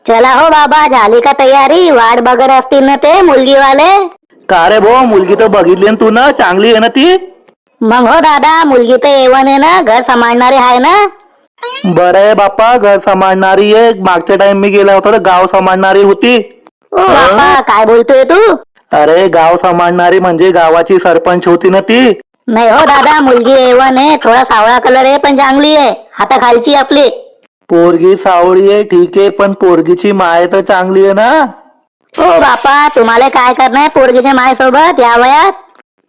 चला हो बाबा, झाली का तयारी? वाट बघत असतील ना ते मुलगीवाले. का रे भाऊ, मुलगी तर बघितली ना तू ना, चांगली आहे ना ती? मग हो दादा, मुलगी तर एवन आहे ना, घर सांभाळणारी आहे ना. बरं आहे बापा, घर सांभाळणारी आहे. मागच्या टाइम मी गेला होता तर गाव सांभाळणारी होती. ओ बापा, काय बोलतोय तू? अरे गाव सांभाळणारी म्हणजे गावाची सरपंच होती ना ती. नाही हो दादा, मुलगी एवन आहे, थोडा सावळा कलर आहे पण चांगली आहे, हाताखालची आपली. पोरगी सावळी आहे ठीक आहे, पण पोरगीची माय तर चांगली आहे ना. ओ बापा, तुम्हाला काय करणार पोरगीच्या मायसोबत या वयात?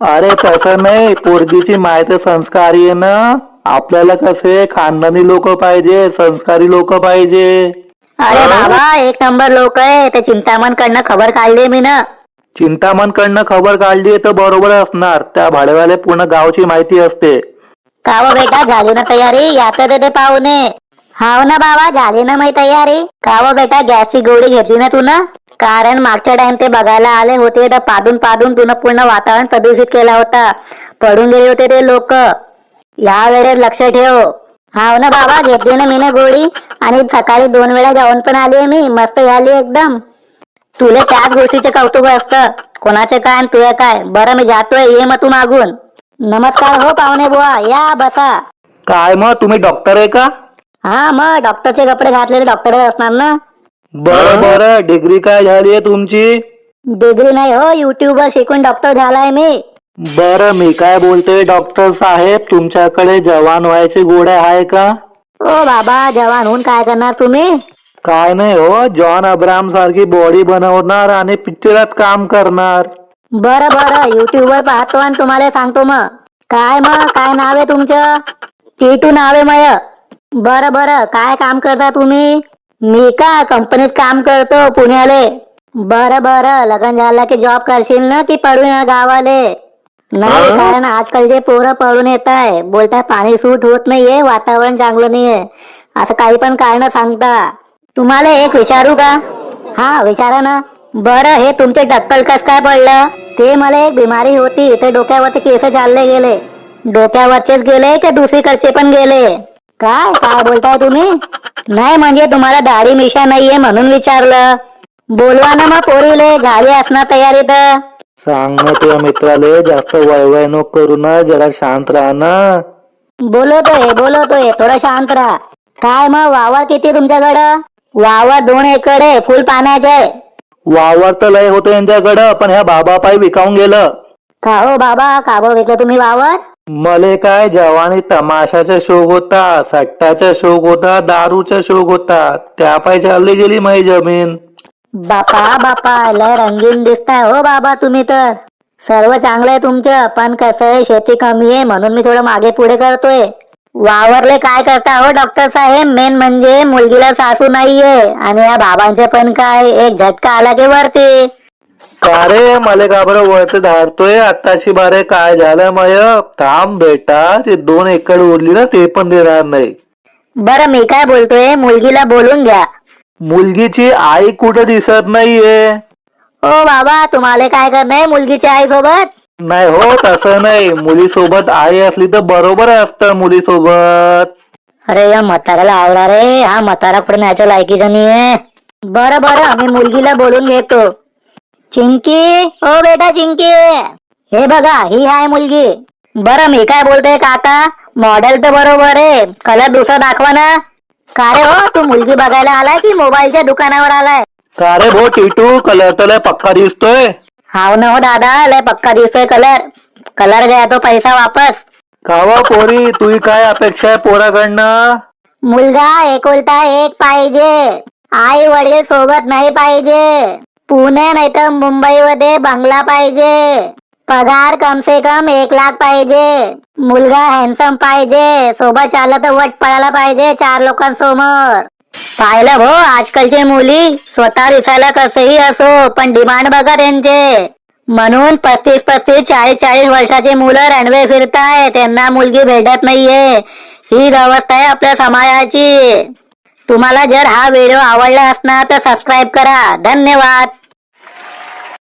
अरे तसं नाही, पोरगीची माय तर संस्कारी आहे ना. आपल्याला कसे खानदानी लोक पाहिजे, संस्कारी लोक पाहिजे. अरे बाबा, एक नंबर लोक आहे ते. चिंतामण कडनं खबर काढली मी ना. चिंतामण कडनं खबर काढली तर बरोबर असणार, त्या भाडेवाले पूर्ण गावची माहिती असते. का हो बेटा, झाली ना तयारी? यात ते पाहुणे. हाव ना बाबा, झाली ना मी तयारी. का हो बेटा, गॅसची गोळी घेतली ना तू ना? कारण मागच्या टाइम ते बघायला आले होते तर पाडून पाडून तुला पूर्ण वातावरण प्रदूषित केला होता. पडून गेले होते ते लोक. या वेळेस लक्ष ठेव. हाव ना बाबा, घेतली ना मी ना गोळी. आणि सकाळी 2 वेळा जाऊन पण आली मी, मस्त झाली एकदम. तुला त्याच गोष्टीचे कौतुक असतं, कोणाचे काय आणि तुझे काय. बरं मी जातोय, ये मग तू मागून. नमस्कार हो पाहुणे बुवा, या बसा. काय मग तुम्ही डॉक्टर आहे का? हा मग डॉक्टरचे कपडे घातलेले डॉक्टर असणार ना. बरं बरं, डिग्री काय झाली आहे तुमची? डिग्री नाही हो, युट्यूबवर शिकून डॉक्टर झालाय मी. बरं मी काय बोलतोय डॉक्टर साहेब, तुमच्याकडे जवान व्हायची गोळ्या आहे का? ओ बाबा, जवान होऊन काय करणार तुम्ही? काय नाही हो, जॉन अब्राहम सारखी बॉडी बनवणार आणि पिक्चरात काम करणार. बरं बरं, युट्यूबवर पाहतो आणि तुम्हाला सांगतो मग. काय नाव आहे तुमचं? टीटू नाव आहे मय. बरं बरं, काय काम करता तुम्ही? मी का कंपनीत काम करतो पुण्याले. बरं बरं, लग्न झालं की जॉब करशील ना की पडून गावाले? नाही, कारण आजकालचे पोरं पळून येत आहे, बोलतात पाणी सूट होत नाहीये, वातावरण चांगलं नाहीये, असं काही पण कारण सांगता. तुम्हाला एक विचारू का? हा विचारा ना. बरं, हे तुमचे टक्कल कस काय पडलं? ते मला एक बिमारी होती, ते डोक्यावरचे केस चालले गेले. डोक्यावरचेच गेले की दुसरीकडचे पण गेले? काय काय बोलताय तुम्ही? नाही म्हणजे तुम्हाला दाढी मिशा नाहीये म्हणून विचारलं. बोलवा ना मग पोरीले, झाली असणार तयारी तर. सांग ना तुझ्या मित्राले, जास्त वळवळ नको करू ना, जरा शांत राहा ना. बोलवतोय, थोडं शांत राहा. काय मग वावर किती तुमच्याकडं? वावर 2 एकर आहे, फुल पाण्याचे. वावर तर लय होतं यांच्याकडं, पण ह्या बाबा पायी विकावून गेलं. का हो बाबा, का बरं विकलं तुम्ही वावर? मले काय जवानी तमाशाचा शौक होता, सट्टाचा शौक होता, दारूचा शौक होता, त्या पायी चालली गेली माझी जमीन. बापा लय रंगीन दिसताय हो बाबा तुम्ही तर. सर्व चांगलं आहे तुमचं, पण कसं आहे शेती कमी आहे म्हणून मी थोडं मागे पुढे करतोय. वावरले काय करता हो डॉक्टर साहेब? मेन म्हणजे मुलगीला सासू नाहीये आणि या बाबांचे पण काय एक झटका आला की वरती. का रे, मले का बरं वरती धाडतोय? आत्ताशी बारे काय झालं मय? थांब बेटा, ते 2 एकर उरली ना ते पण देणार नाही. बरं मी काय बोलतोय, मुलगीला बोलून घ्या. मुलगीची आई कुठं दिसत नाहीये. ओ बाबा, तुम्हाला काय करणार मुलगीच्या आई सोबत? नाही हो, तसं नाही, मुलीसोबत आई असली तर बरोबर असतं मुलीसोबत. अरे या म्हाताऱ्याला आवडा रे, हा म्हातारा कुठे न्यायच्या लायकीचा नाहीये. बरं बरं, मी मुलगीला बोलून घेतो. चिंकी, ओ बेटा चिंकी, हे बघा ही आहे मुलगी. बरं मी काय बोलतोय काका, मॉडेल तर बरोबर आहे, कलर दुसरा दाखवा ना. का रे हो, तू मुलगी बघायला आलाय की मोबाईलच्या दुकानावर आलाय? का रे भो टिटू, कलर तर लय पक्का दिसतोय. हाव ना हो दादा, लय पक्का दिसतोय कलर. कलर गया तो पैसा वापस. कावा पोरी, तुझी काय अपेक्षा आहे पोराकडनं? मुलगा एकुलता एक पाहिजे, आई वडील सोबत नाही पाहिजे, पुणे नाही तर मुंबईमध्ये बंगला पाहिजे, पगार कम से कम 1 लाख पाहिजे, मुलगा हँडसम पाहिजे, सोबत चाललं तर वट पडायला पाहिजे 4 लोकांसमोर. पाहिलं भो, आजकालची मुली स्वतः दिसायला कसंही असो पण डिमांड बघा त्यांचे. म्हणून 35-35, 40-40 वर्षाची मुलं रणवे फिरताय, त्यांना मुलगी भेटत नाहीये. ही अवस्था आहे आपल्या समाजाची. तुम्हाला जर हा व्हिडिओ आवडला असणार तर सबस्क्राईब करा. धन्यवाद.